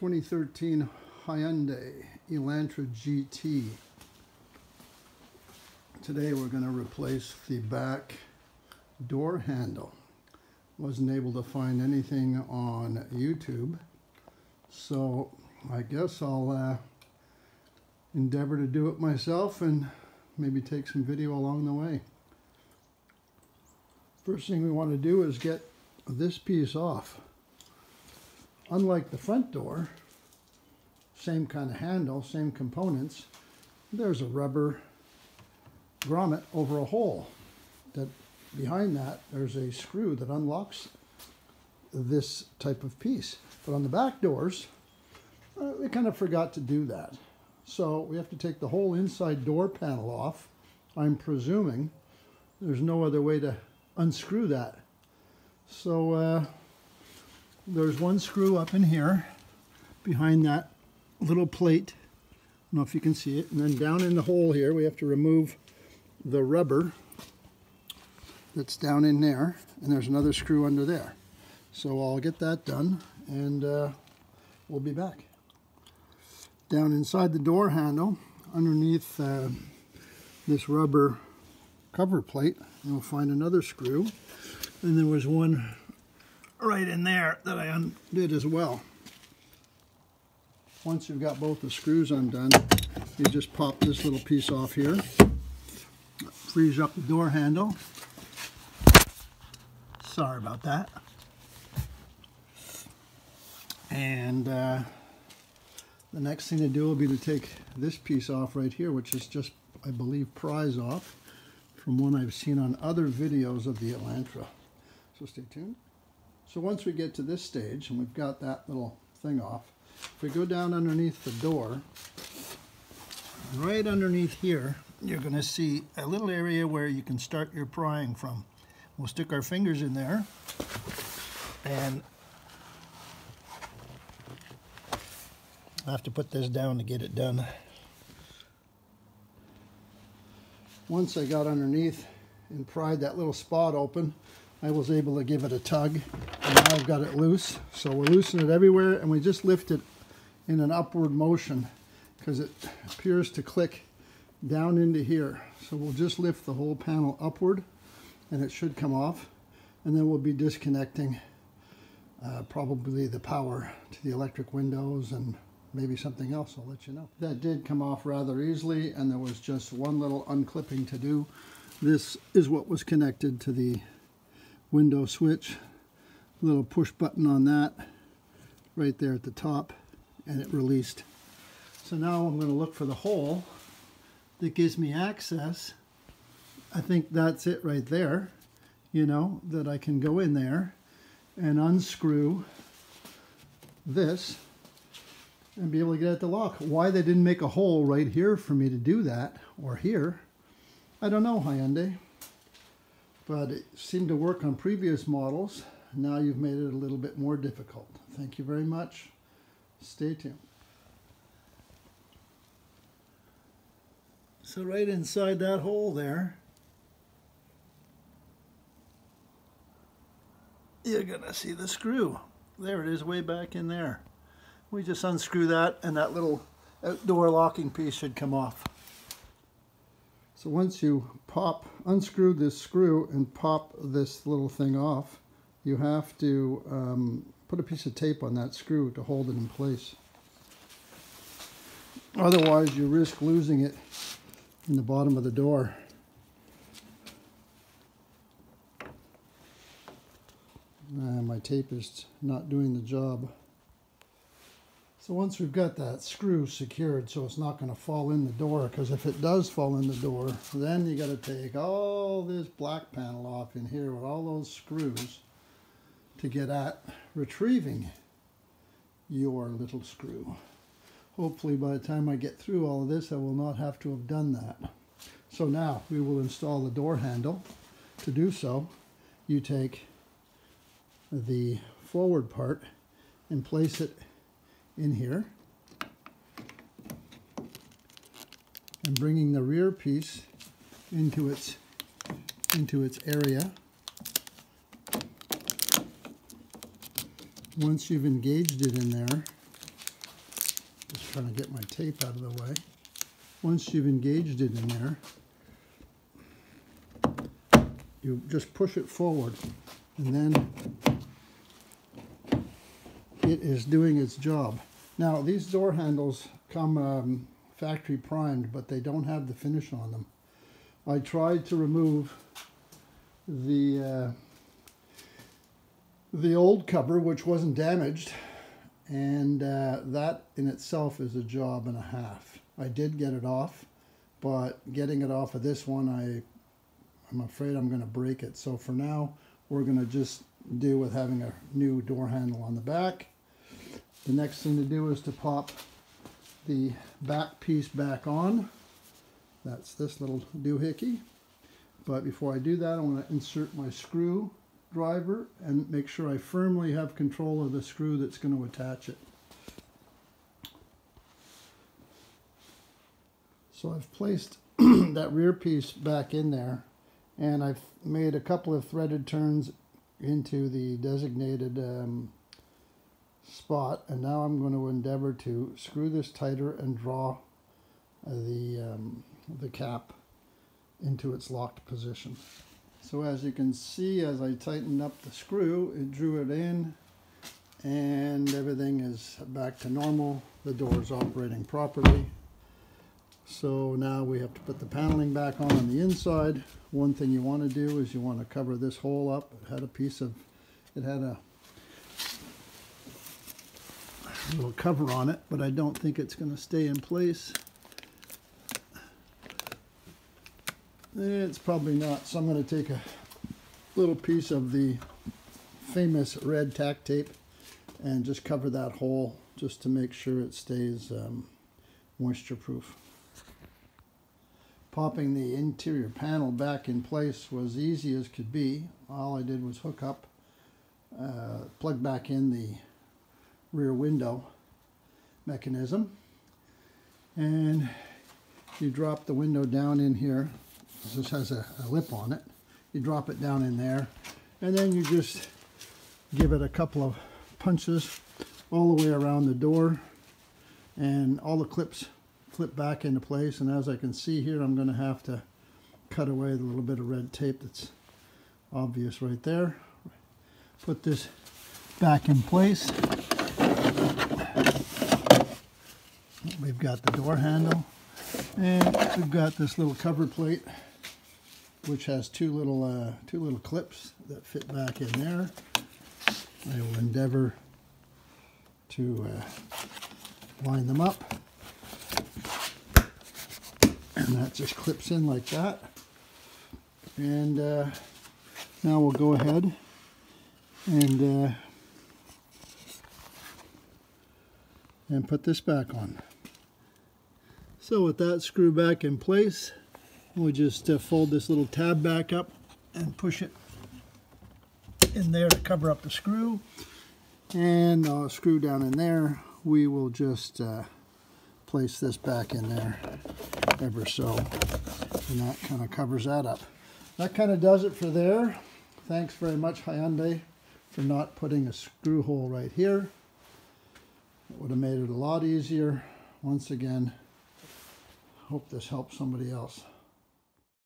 2013 Hyundai Elantra GT. Today we're going to replace the back door handle. Wasn't able to find anything on YouTube, so I guess I'll endeavor to do it myself and maybe take some video along the way. First thing we want to do is get this piece off. Unlike the front door, same kind of handle, same components, there's a rubber grommet over a hole. That behind that, there's a screw that unlocks this type of piece. But on the back doors, we kind of forgot to do that. So we have to take the whole inside door panel off. I'm presuming there's no other way to unscrew that. So there's one screw up in here behind that little plate. I don't know if you can see it. And then down in the hole here, we have to remove the rubber that's down in there. And there's another screw under there. So I'll get that done and we'll be back. Down inside the door handle, underneath this rubber cover plate, you'll find another screw. And there was one right in there that I undid as well. Once you've got both the screws undone, you just pop this little piece off here, frees up the door handle. Sorry about that. And the next thing to do will be to take this piece off right here, which is just, I believe, prise off from one I've seen on other videos of the Elantra. So stay tuned. So once we get to this stage and we've got that little thing off, if we go down underneath the door, right underneath here, you're going to see a little area where you can start your prying from. We'll stick our fingers in there and I have to put this down to get it done. Once I got underneath and pried that little spot open, I was able to give it a tug, and now I've got it loose. So we're loosening it everywhere, and we just lift it in an upward motion because it appears to click down into here. So we'll just lift the whole panel upward, and it should come off. And then we'll be disconnecting probably the power to the electric windows and maybe something else. I'll let you know. That did come off rather easily, and there was just one little unclipping to do. This is what was connected to the window switch. Little push button on that right there at the top, and it released. So now I'm going to look for the hole that gives me access. I think that's it right there, you know, that I can go in there and unscrew this and be able to get at the lock. Why they didn't make a hole right here for me to do that, or here, I don't know, Hyundai. But it seemed to work on previous models. Now you've made it a little bit more difficult. Thank you very much. Stay tuned. So right inside that hole there, you're gonna see the screw. There it is, way back in there. We just unscrew that and that little outdoor locking piece should come off. So once you unscrew this screw and pop this little thing off, you have to put a piece of tape on that screw to hold it in place. Otherwise, you risk losing it in the bottom of the door. My tape is not doing the job. So once we've got that screw secured so it's not going to fall in the door, because if it does fall in the door, then you got to take all this black panel off in here with all those screws to get at retrieving your little screw. Hopefully by the time I get through all of this, I will not have to have done that. So now we will install the door handle. To do so, you take the forward part and place it in here, and bringing the rear piece into its area. Once you've engaged it in there, Just trying to get my tape out of the way. Once you've engaged it in there, you just push it forward, and then it is doing its job. Now, these door handles come factory primed, but they don't have the finish on them. I tried to remove the old cover, which wasn't damaged, and that in itself is a job and a half. I did get it off, but getting it off of this one, I'm afraid I'm going to break it. So for now, we're going to just deal with having a new door handle on the back. The next thing to do is to pop the back piece back on. That's this little doohickey. But before I do that, I want to insert my screw driver and make sure I firmly have control of the screw that's going to attach it. So I've placed that rear piece back in there, and I've made a couple of threaded turns into the designated spot, and now I'm going to endeavor to screw this tighter and draw the cap into its locked position. So as you can see, as I tightened up the screw, it drew it in, and everything is back to normal. The door is operating properly. So now we have to put the paneling back on the inside. One thing you want to do is you want to cover this hole up. It had a little cover on it, but I don't think it's going to stay in place. It's probably not, so I'm going to take a little piece of the famous red tack tape and just cover that hole just to make sure it stays moisture proof. Popping the interior panel back in place was easy as could be. All I did was hook up, plug back in the rear window mechanism, and you drop the window down in here. This has a lip on it. You drop it down in there, and then you just give it a couple of punches all the way around the door, and all the clips flip back into place. And as I can see here, I'm going to have to cut away the little bit of red tape that's obvious right there. Put this back in place. We've got the door handle, and we've got this little cover plate, which has two little clips that fit back in there. I will endeavor to line them up, and that just clips in like that. And now we'll go ahead and put this back on. So with that screw back in place, we'll just fold this little tab back up and push it in there to cover up the screw. And I'll screw down in there. We will just place this back in there ever so. And that kind of covers that up. That kind of does it for there. Thanks very much, Hyundai, for not putting a screw hole right here. It would have made it a lot easier. Once again, hope this helps somebody else.